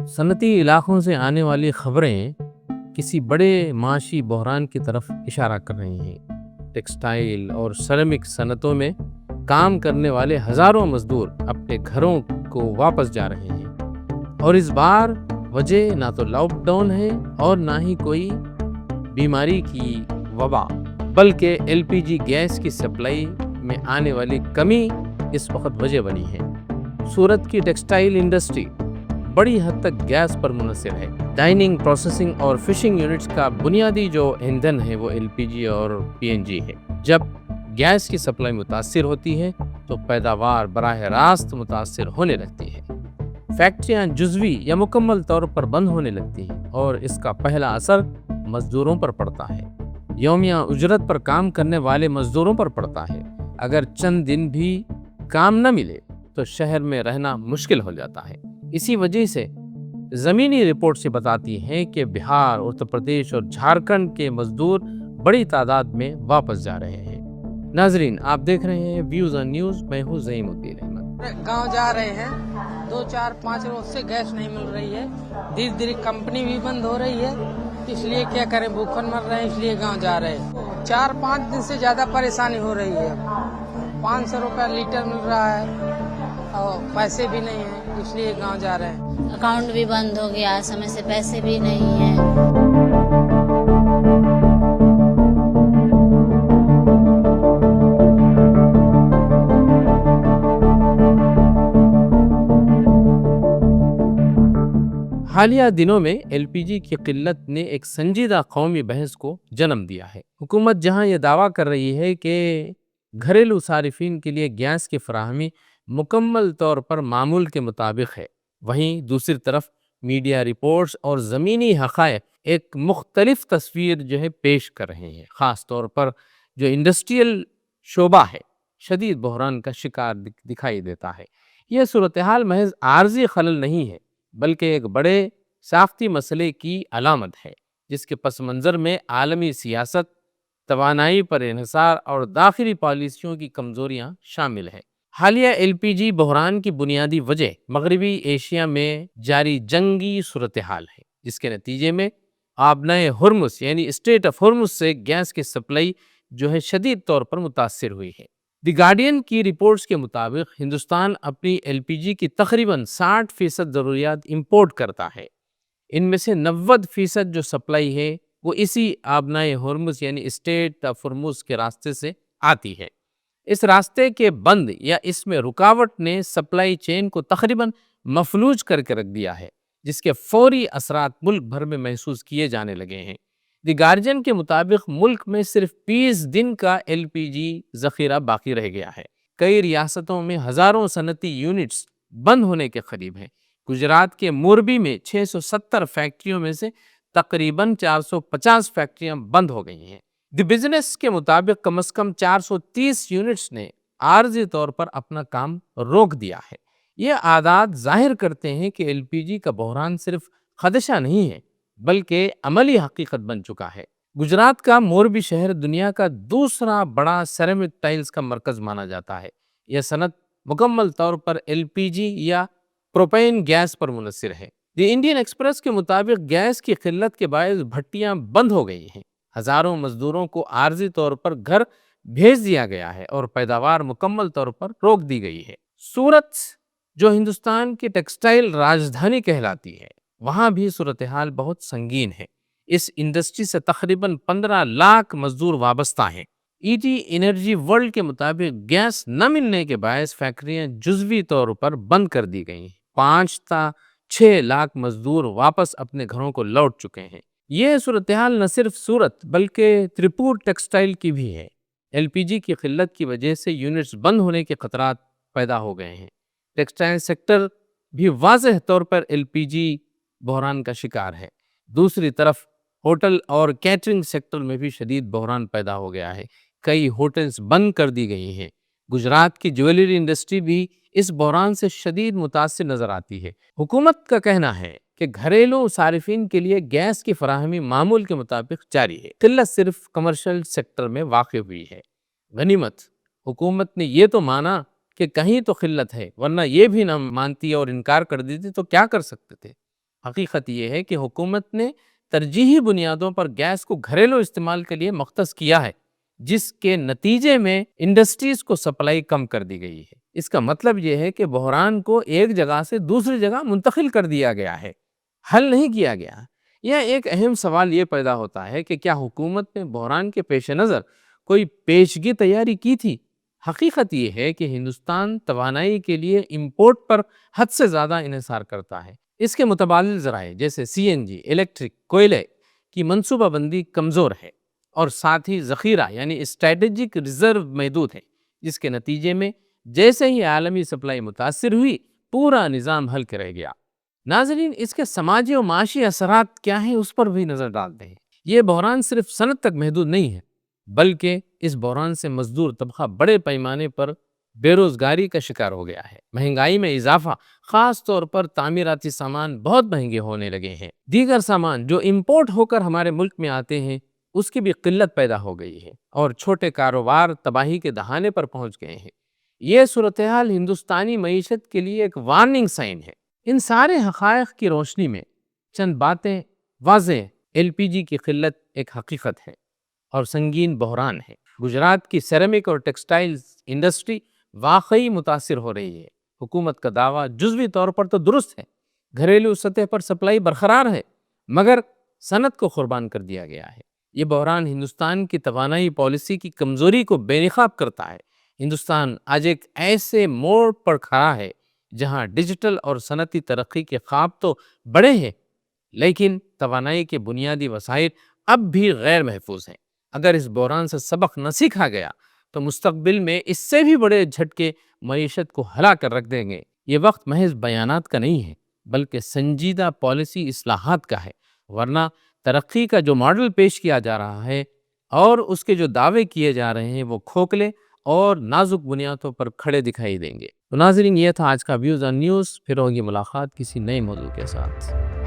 صنعتی علاقوں سے آنے والی خبریں کسی بڑے معاشی بحران کی طرف اشارہ کر رہی ہیں۔ ٹیکسٹائل اور سیرامک صنعتوں میں کام کرنے والے ہزاروں مزدور اپنے گھروں کو واپس جا رہے ہیں، اور اس بار وجہ نہ تو لاک ڈاؤن ہے اور نہ ہی کوئی بیماری کی وبا، بلکہ ایل پی جی گیس کی سپلائی میں آنے والی کمی اس وقت وجہ بنی ہے۔ سورت کی ٹیکسٹائل انڈسٹری بڑی حد تک گیس پر منحصر ہے۔ ڈائننگ، پروسیسنگ اور فشنگ یونٹس کا بنیادی جو ایندھن ہے وہ ایل پی جی اور پی این جی ہے۔ جب گیس کی سپلائی متاثر ہوتی ہے تو پیداوار براہ راست متاثر ہونے لگتی ہے۔ فیکٹریاں جزوی یا مکمل طور پر بند ہونے لگتی ہیں، اور اس کا پہلا اثر مزدوروں پر پڑتا ہے۔ یومیہ اجرت پر کام کرنے والے مزدوروں پر پڑتا ہے۔ اگر چند دن بھی کام نہ ملے تو شہر میں رہنا مشکل ہو جاتا ہے۔ اسی وجہ سے زمینی رپورٹ سے بتاتی ہیں کہ بہار، اتر پردیش اور جھارکھنڈ کے مزدور بڑی تعداد میں واپس جا رہے ہیں۔ ناظرین، آپ دیکھ رہے ہیں ویوز آن نیوز، میں ہوں زعیم الدین احمد۔ گاؤں جا رہے ہیں، 2 4 5 روز سے گیس نہیں مل رہی ہے، دھیرے دھیرے کمپنی بھی بند ہو رہی ہے، اس لیے کیا کریں، بھوکن مر رہے ہیں، اس لیے گاؤں جا رہے ہیں۔ 4 5 دن سے زیادہ پریشانی ہو رہی ہے۔ 500 روپے لیٹر مل رہا ہے اور پیسے بھی نہیں ہیں، اس لیے گاؤں جا رہے ہیں۔ اکاؤنٹ بھی بند ہو گیا، سمے سے پیسے بھی نہیں ہیں۔ حالیہ دنوں میں ایل پی جی کی قلت نے ایک سنجیدہ قومی بحث کو جنم دیا ہے۔ حکومت جہاں یہ دعویٰ کر رہی ہے کہ گھریلو صارفین کے لیے گیس کی فراہمی مکمل طور پر معمول کے مطابق ہے، وہیں دوسری طرف میڈیا رپورٹس اور زمینی حقائق ایک مختلف تصویر پیش کر رہے ہیں۔ خاص طور پر جو انڈسٹریل شعبہ ہے شدید بحران کا شکار دکھائی دیتا ہے۔ یہ صورتحال محض عارضی خلل نہیں ہے، بلکہ ایک بڑے ساختی مسئلے کی علامت ہے، جس کے پس منظر میں عالمی سیاست، توانائی پر انحصار اور داخلی پالیسیوں کی کمزوریاں شامل ہیں۔ حالیہ ایل پی جی بحران کی بنیادی وجہ مغربی ایشیا میں جاری جنگی صورتحال ہے، جس کے نتیجے میں آبنائے ہرمز یعنی اسٹریٹ آف ہرمز سے گیس کی سپلائی شدید طور پر متاثر ہوئی ہے۔ دی گارڈین کی رپورٹس کے مطابق ہندوستان اپنی ایل پی جی کی تقریباً 60% ضروریات امپورٹ کرتا ہے۔ ان میں سے 90% جو سپلائی ہے وہ اسی آبنائے ہرمز یعنی اسٹریٹ آف ہرمز کے راستے سے آتی ہے۔ اس راستے کے بند یا اس میں رکاوٹ نے سپلائی چین کو تقریباً مفلوج کر کے رکھ دیا ہے، جس کے فوری اثرات ملک بھر میں محسوس کیے جانے لگے ہیں۔ دی گارجن کے مطابق ملک میں صرف 20 دن کا ایل پی جی ذخیرہ باقی رہ گیا ہے۔ کئی ریاستوں میں ہزاروں صنعتی یونٹس بند ہونے کے قریب ہیں۔ گجرات کے موربی میں 670 فیکٹریوں میں سے تقریباً 450 فیکٹریاں بند ہو گئی ہیں۔ دی بزنس کے مطابق کم از کم 430 یونٹس نے عارضی طور پر اپنا کام روک دیا ہے۔ یہ اعداد ظاہر کرتے ہیں کہ ایل پی جی کا بحران صرف خدشہ نہیں ہے، بلکہ عملی حقیقت بن چکا ہے۔ گجرات کا موربی شہر دنیا کا دوسرا بڑا سیرامک ٹائلز کا مرکز مانا جاتا ہے۔ یہ صنعت مکمل طور پر ایل پی جی یا پروپین گیس پر منحصر ہے۔ دی انڈین ایکسپریس کے مطابق گیس کی قلت کے باعث بھٹیاں بند ہو گئی ہیں، ہزاروں مزدوروں کو عارضی طور پر گھر بھیج دیا گیا ہے اور پیداوار مکمل طور پر روک دی گئی ہے۔ سورت جو ہندوستان کی ٹیکسٹائل راجدھانی کہلاتی ہے، وہاں بھی صورتحال بہت سنگین ہے۔ اس انڈسٹری سے تقریباً 15 لاکھ مزدور وابستہ ہیں۔ ای ٹی انرجی ورلڈ کے مطابق گیس نہ ملنے کے باعث فیکٹریاں جزوی طور پر بند کر دی گئی ہیں۔ 5 تا 6 لاکھ مزدور واپس اپنے گھروں کو لوٹ چکے ہیں۔ یہ صورتحال نہ صرف سورت بلکہ تریپور ٹیکسٹائل کی بھی ہے۔ ایل پی جی کی قلت کی وجہ سے یونٹس بند ہونے کے خطرات پیدا ہو گئے ہیں۔ ٹیکسٹائل سیکٹر بھی واضح طور پر ایل پی جی بحران کا شکار ہے۔ دوسری طرف ہوٹل اور کیٹرنگ سیکٹر میں بھی شدید بحران پیدا ہو گیا ہے۔ کئی ہوٹلز بند کر دی گئی ہیں۔ گجرات کی جویلری انڈسٹری بھی اس بحران سے شدید متاثر نظر آتی ہے۔ حکومت کا کہنا ہے کہ گھریلو صارفین کے لیے گیس کی فراہمی معمول کے مطابق جاری ہے۔ قلت صرف کمرشل سیکٹر میں واقع ہوئی ہے۔ غنیمت حکومت نے یہ تو مانا کہ کہیں تو قلت ہے، ورنہ یہ بھی نہ مانتی اور انکار کر دیتی تو کیا کر سکتے تھے۔ حقیقت یہ ہے کہ حکومت نے ترجیحی بنیادوں پر گیس کو گھریلو استعمال کے لیے مختص کیا ہے، جس کے نتیجے میں انڈسٹریز کو سپلائی کم کر دی گئی ہے۔ اس کا مطلب یہ ہے کہ بحران کو ایک جگہ سے دوسری جگہ منتقل کر دیا گیا ہے، حل نہیں کیا گیا۔ یہ ایک اہم سوال یہ پیدا ہوتا ہے کہ کیا حکومت نے بحران کے پیش نظر کوئی پیشگی تیاری کی تھی؟ حقیقت یہ ہے کہ ہندوستان توانائی کے لیے امپورٹ پر حد سے زیادہ انحصار کرتا ہے۔ اس کے متبادل ذرائع جیسے سی این جی، الیکٹرک، کوئلے کی منصوبہ بندی کمزور ہے، اور ساتھ ہی ذخیرہ یعنی اسٹریٹجک ریزرو محدود ہے، جس کے نتیجے میں جیسے ہی عالمی سپلائی متاثر ہوئی پورا نظام ہلکے رہ گیا۔ ناظرین، اس کے سماجی و معاشی اثرات کیا ہیں اس پر بھی نظر ڈالتے ہیں۔ یہ بحران صرف صنعت تک محدود نہیں ہے، بلکہ اس بحران سے مزدور طبقہ بڑے پیمانے پر بے روزگاری کا شکار ہو گیا ہے۔ مہنگائی میں اضافہ، خاص طور پر تعمیراتی سامان بہت مہنگے ہونے لگے ہیں۔ دیگر سامان جو امپورٹ ہو کر ہمارے ملک میں آتے ہیں اس کی بھی قلت پیدا ہو گئی ہے، اور چھوٹے کاروبار تباہی کے دہانے پر پہنچ گئے ہیں۔ یہ صورتحال ہندوستانی معیشت کے لیے ایک وارننگ سائن ہے۔ ان سارے حقائق کی روشنی میں چند باتیں واضح: ایل پی جی کی قلت ایک حقیقت ہے اور سنگین بحران ہے۔ گجرات کی سیرامک اور ٹیکسٹائل انڈسٹری واقعی متاثر ہو رہی ہے۔ حکومت کا دعویٰ جزوی طور پر تو درست ہے، گھریلو سطح پر سپلائی برقرار ہے، مگر صنعت کو قربان کر دیا گیا ہے۔ یہ بحران ہندوستان کی توانائی پالیسی کی کمزوری کو بے نقاب کرتا ہے۔ ہندوستان آج ایک ایسے موڑ پر کھڑا ہے جہاں ڈیجیٹل اور صنعتی ترقی کے خواب تو بڑے ہیں، لیکن توانائی کے بنیادی وسائل اب بھی غیر محفوظ ہیں۔ اگر اس بحران سے سبق نہ سیکھا گیا تو مستقبل میں اس سے بھی بڑے جھٹکے معیشت کو ہلا کر رکھ دیں گے۔ یہ وقت محض بیانات کا نہیں ہے، بلکہ سنجیدہ پالیسی اصلاحات کا ہے، ورنہ ترقی کا جو ماڈل پیش کیا جا رہا ہے اور اس کے جو دعوے کیے جا رہے ہیں وہ کھوکھلے اور نازک بنیادوں پر کھڑے دکھائی دیں گے۔ تو ناظرین، یہ تھا آج کا ویوز آن نیوز۔ پھر ہوگی ملاقات کسی نئے موضوع کے ساتھ۔